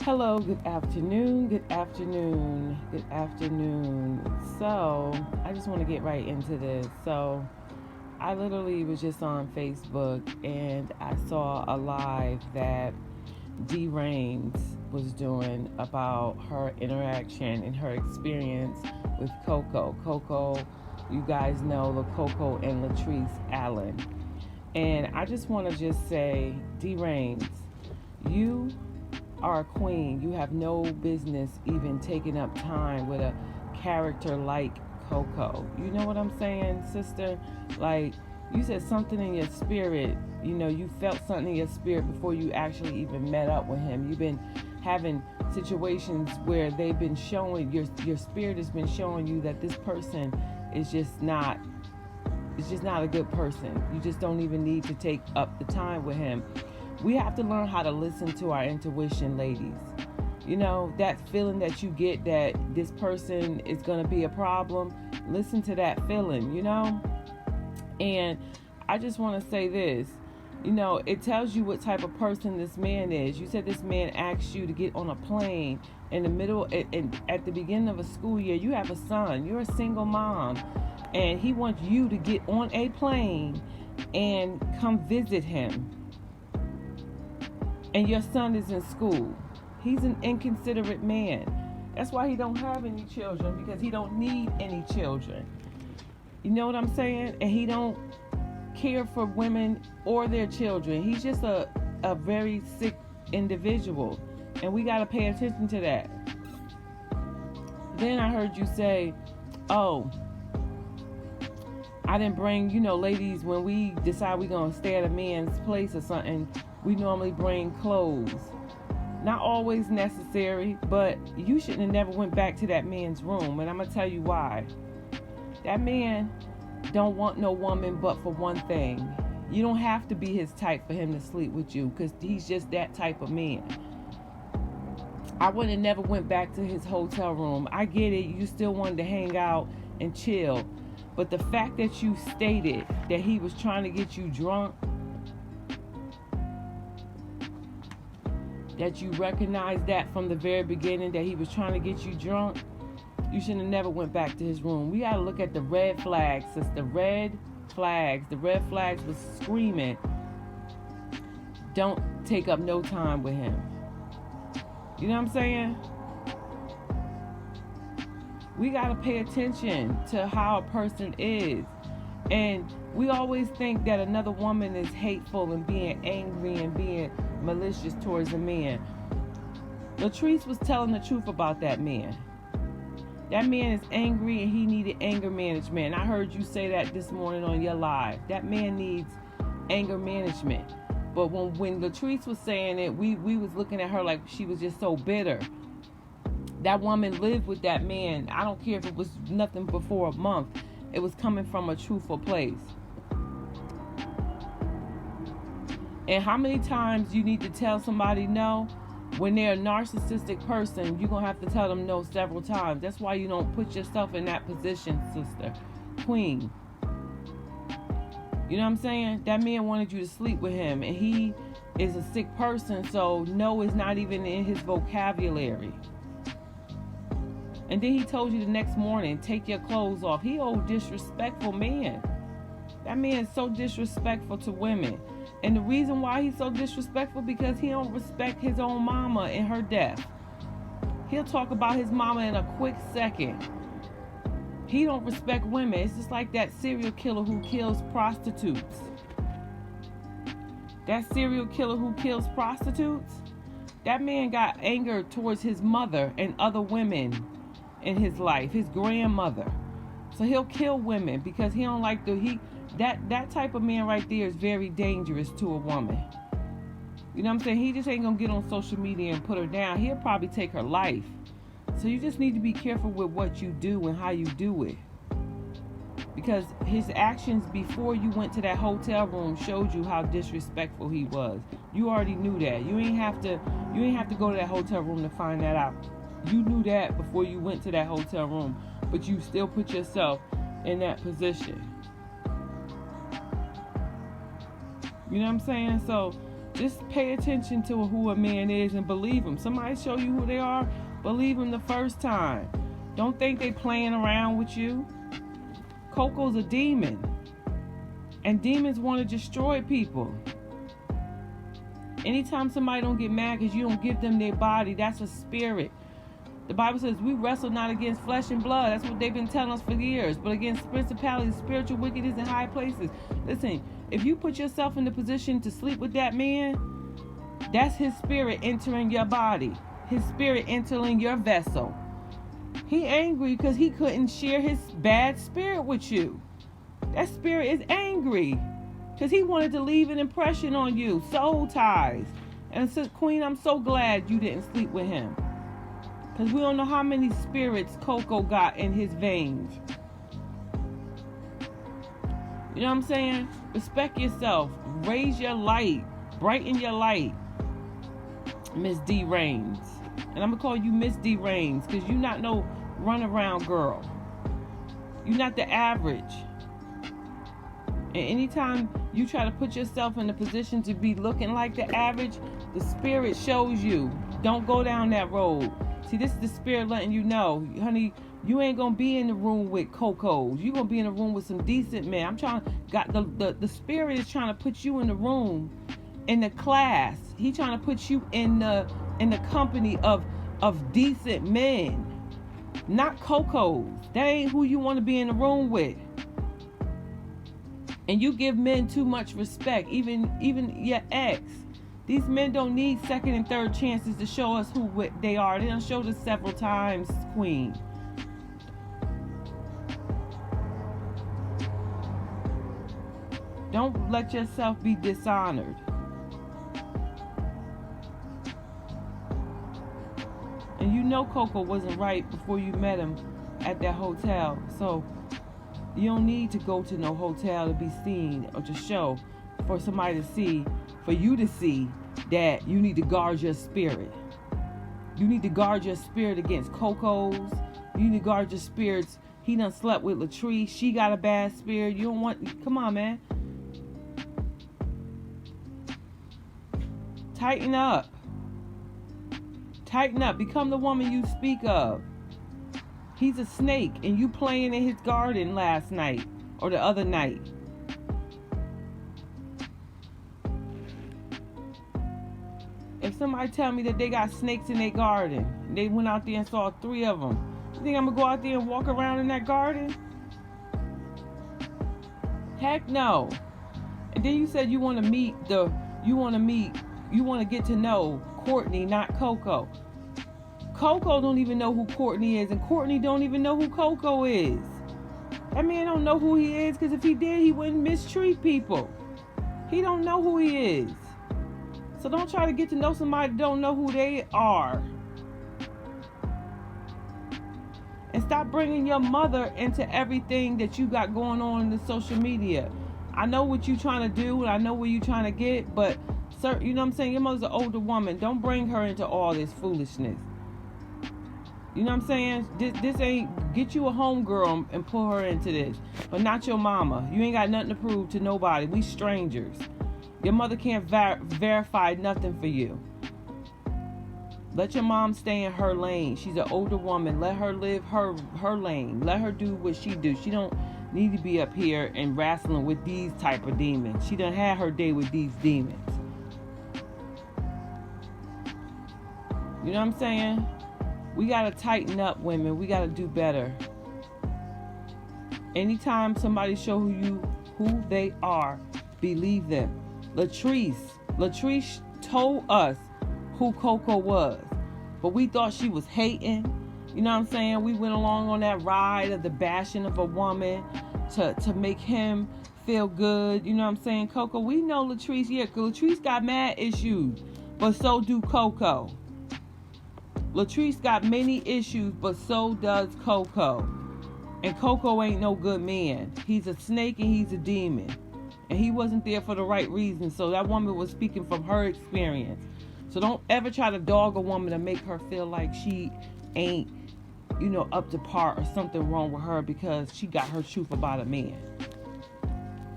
Hello, good afternoon, good afternoon, good afternoon. So, I just want to get right into this. So, I literally was just on Facebook and I saw a live that D Raines was doing about her interaction and her experience with CoCo. CoCo, you guys know the CoCo and Latrice Allen. And I just want to just say, D Raines, you are a queen. You have no business even taking up time with a character like CoCo. You know what I'm saying, sister? Like, you said something in your spirit. You felt something in your spirit before you actually even met up with him. You've been having situations where they've been showing, your spirit has been showing you that this person is just not a good person. You just don't even need to take up the time with him. We have to learn how to listen to our intuition, ladies. That feeling that you get that this person is going to be a problem, listen to that feeling, And I just want to say this, it tells you what type of person this man is. You said this man asked you to get on a plane in the middle, at the beginning of a school year. You have a son, you're a single mom, and he wants you to get on a plane and come visit him. And your son is in school. He's an inconsiderate man. That's why he don't have any children, because he don't need any children. You know what I'm saying? And he don't care for women or their children. He's just a very sick individual. And we got to pay attention to that. Then I heard you say, oh, I didn't bring, ladies, when we decide we're going to stay at a man's place or something, we normally bring clothes. Not always necessary, but you shouldn't have never went back to that man's room. And I'm going to tell you why. That man don't want no woman but for one thing. You don't have to be his type for him to sleep with you, because he's just that type of man. I would have never went back to his hotel room. I get it. You still wanted to hang out and chill. But the fact that you stated that he was trying to get you drunk, that you recognized that from the very beginning, that he was trying to get you drunk, you should have never went back to his room. We got to look at the red flags, sister. Red flags. The red flags was screaming, don't take up no time with him. You know what I'm saying? We got to pay attention to how a person is. And we always think that another woman is hateful and being angry and being malicious towards a man. Latrice was telling the truth about that man. That man is angry and he needed anger management. I heard you say that this morning on your live. That man needs anger management. But when Latrice was saying it, we was looking at her like she was just so bitter. That woman lived with that man. I don't care if it was nothing before a month. It was coming from a truthful place. And how many times you need to tell somebody no? When they're a narcissistic person, you're going to have to tell them no several times. That's why you don't put yourself in that position, sister. Queen. You know what I'm saying? That man wanted you to sleep with him, and he is a sick person, so no is not even in his vocabulary. And then he told you the next morning, take your clothes off. He old disrespectful man. That man is so disrespectful to women. And the reason why he's so disrespectful, because he don't respect his own mama in her death. He'll talk about his mama in a quick second. He don't respect women. It's just like that serial killer who kills prostitutes. That serial killer who kills prostitutes, that man got anger towards his mother and other women in his life, his grandmother. So he'll kill women because he don't like that type of man right there is very dangerous to a woman. You know what I'm saying? He just ain't gonna get on social media and put her down. He'll probably take her life. So you just need to be careful with what you do and how you do it. Because his actions before you went to that hotel room showed you how disrespectful he was. You already knew that. You ain't have to go to that hotel room to find that out. You knew that before you went to that hotel room, but you still put yourself in that position. You know what I'm saying? So Just pay attention to who a man is and believe him. Somebody show you who they are, believe him the first time. Don't think they playing around with you. CoCo's a demon. And demons want to destroy people. Anytime somebody don't get mad because you don't give them their body, that's a spirit. The Bible says we wrestle not against flesh and blood. That's what they've been telling us for years. But against principalities, spiritual wickedness in high places. Listen, if you put yourself in the position to sleep with that man, that's his spirit entering your body. His spirit entering your vessel. He angry because he couldn't share his bad spirit with you. That spirit is angry because he wanted to leave an impression on you. Soul ties. And says, Queen, I'm so glad you didn't sleep with him. Because we don't know how many spirits CoCo got in his veins. You know what I'm saying? Respect yourself. Raise your light. Brighten your light. Miss D. Rains. And I'm going to call you Miss D. Rains because you're not no runaround girl. You're not the average. And anytime you try to put yourself in a position to be looking like the average, the spirit shows you. Don't go down that road. See, this is the spirit letting you know, honey, you ain't gonna be in the room with CoCos. You gonna be in the room with some decent men. I'm trying. The spirit is trying to put you in the room, in the class. He trying to put you in the company of decent men, not CoCos. That ain't who you want to be in the room with. And you give men too much respect, even your ex. These men don't need second and third chances to show us who they are. They done showed us several times, Queen. Don't let yourself be dishonored. And you know CoCo wasn't right before you met him at that hotel. So you don't need to go to no hotel to be seen or to show for somebody to see, for you to see that you need to guard your spirit. You need to guard your spirit against CoCos. You need to guard your spirits. He done slept with Latrice. She got a bad spirit. You don't want... Come on, man. Tighten up. Tighten up. Become the woman you speak of. He's a snake and you playing in his garden last night or the other night. If somebody tell me that they got snakes in their garden, they went out there and saw 3 of them, you think I'm gonna go out there and walk around in that garden? Heck no. And then you said you want to get to know Courtney, not CoCo. CoCo don't even know who Courtney is, and Courtney don't even know who CoCo is. That man don't know who he is, because if he did, he wouldn't mistreat people. He don't know who he is. So don't try to get to know somebody that don't know who they are. And stop bringing your mother into everything that you got going on in the social media. I know what you're trying to do, and I know where you're trying to get, but sir, you know what I'm saying? Your mother's an older woman. Don't bring her into all this foolishness. You know what I'm saying? This ain't... Get you a homegirl and pull her into this. But not your mama. You ain't got nothing to prove to nobody. We strangers. Your mother can't verify nothing for you. Let your mom stay in her lane. She's an older woman. Let her live her lane. Let her do what she do. She don't need to be up here and wrestling with these type of demons. She done had her day with these demons. You know what I'm saying? We got to tighten up, women. We got to do better. Anytime somebody show who they are, believe them. Latrice told us who CoCo was, but we thought she was hating. You know what I'm saying? We went along on that ride of the bashing of a woman to make him feel good. You know what I'm saying? CoCo, we know Latrice. Yeah, Latrice got mad issues, but so do CoCo. Latrice got many issues, but so does CoCo. And CoCo ain't no good man. He's a snake and he's a demon. And he wasn't there for the right reason. So that woman was speaking from her experience. So don't ever try to dog a woman to make her feel like she ain't, up to par or something wrong with her because she got her truth about a man.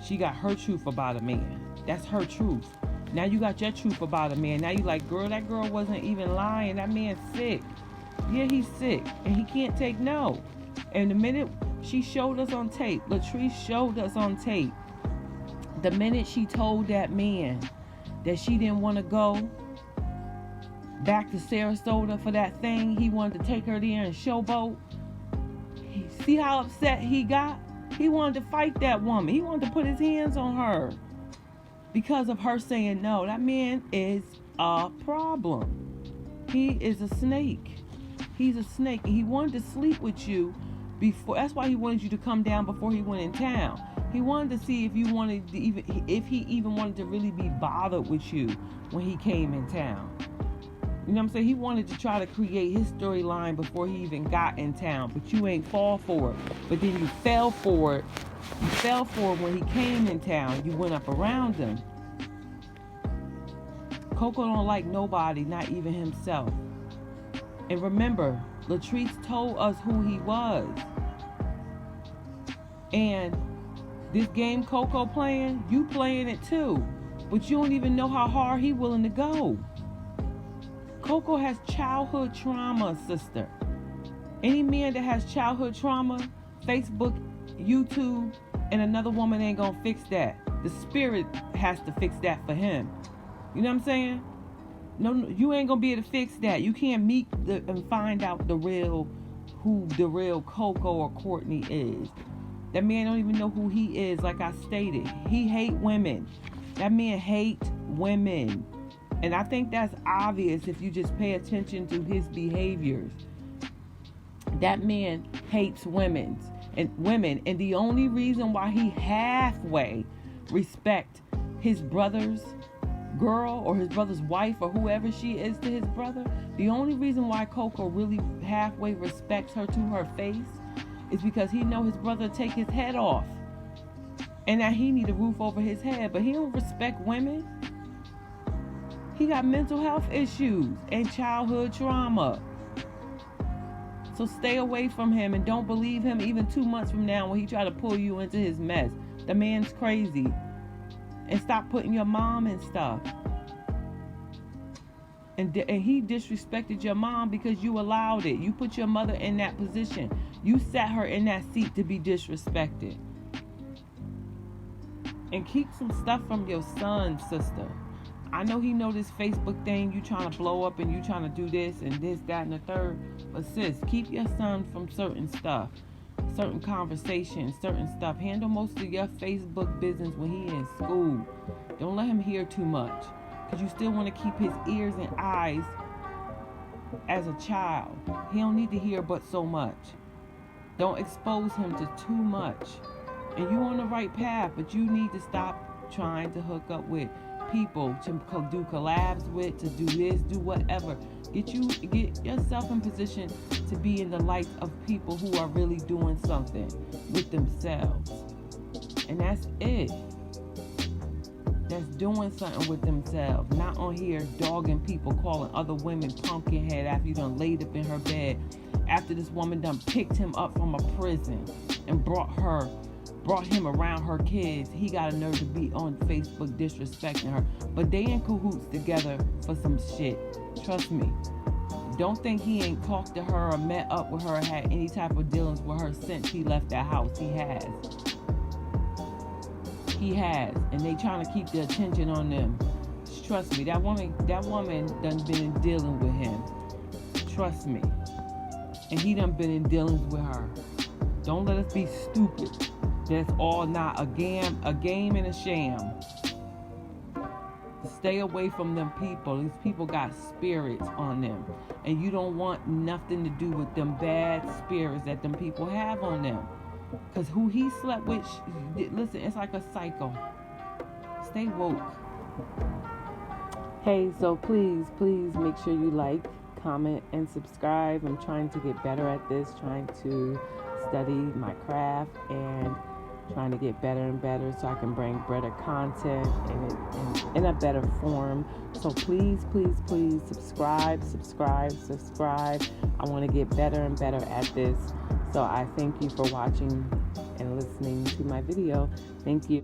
She got her truth about a man. That's her truth. Now you got your truth about a man. Now you like, girl, that girl wasn't even lying. That man's sick. Yeah, he's sick. And he can't take no. And the minute she showed us on tape, Latrice showed us on tape, the minute she told that man that she didn't want to go back to Sarasota for that thing, he wanted to take her there and showboat. See how upset he got? He wanted to fight that woman. He wanted to put his hands on her because of her saying no. That man is a problem. He is a snake. He's a snake. And he wanted to sleep with you before. That's why he wanted you to come down before he went in town. He wanted to see if you wanted to if he even wanted to really be bothered with you when he came in town. You know what I'm saying? He wanted to try to create his storyline before he even got in town, but you ain't fall for it. But then you fell for it. You fell for it when he came in town. You went up around him. CoCo don't like nobody, not even himself. And remember, Latrice told us who he was. And this game CoCo playing, you playing it too. But you don't even know how hard he willing to go. CoCo has childhood trauma, sister. Any man that has childhood trauma, Facebook, YouTube, and another woman ain't gonna fix that. The spirit has to fix that for him. You know what I'm saying? No, you ain't gonna be able to fix that. You can't meet and find out who the real CoCo or Courtney is. That man don't even know who he is. Like I stated, he hate women. That man hate women. And I think that's obvious if you just pay attention to his behaviors. That man hates women. And the only reason why he halfway respect his brother's girl or his brother's wife or whoever she is to his brother, the only reason why CoCo really halfway respects her to her face is because he know his brother take his head off. And that he need a roof over his head. But he don't respect women. He got mental health issues and childhood trauma. So stay away from him and don't believe him even 2 months from now when he try to pull you into his mess. The man's crazy. And stop putting your mom in stuff. And he disrespected your mom because you allowed it. You put your mother in that position. You sat her in that seat to be disrespected. And keep some stuff from your son, sister. I know he know this Facebook thing, you trying to blow up and you trying to do this and this, that, and the third. But sis, keep your son from certain stuff, certain conversations, certain stuff. Handle most of your Facebook business when he in school. Don't let him hear too much. Because you still want to keep his ears and eyes as a child. He don't need to hear but so much. Don't expose him to too much. And you on the right path, but you need to stop trying to hook up with people to do collabs with, to do this, do whatever. Get yourself in position to be in the light of people who are really doing something with themselves. And that's it. That's doing something with themselves. Not on here dogging people, calling other women pumpkin head after you done laid up in her bed. After this woman done picked him up from a prison and brought him around her kids, he got a nerve to be on Facebook disrespecting her. But they in cahoots together for some shit. Trust me. Don't think he ain't talked to her or met up with her or had any type of dealings with her since he left that house. He has. He has. And they trying to keep the attention on them. Trust me. That woman done been in dealing with him. Trust me. And he done been in dealings with her. Don't let us be stupid. That's all not a game and a sham. Stay away from them people. These people got spirits on them. And you don't want nothing to do with them bad spirits that them people have on them. Because who he slept with, listen, it's like a cycle. Stay woke. Hey, so please make sure you like, comment, and subscribe. I'm trying to get better at this, trying to study my craft and trying to get better and better so I can bring better content in a better form. So please subscribe. I want to get better and better at this. So I thank you for watching and listening to my video. Thank you.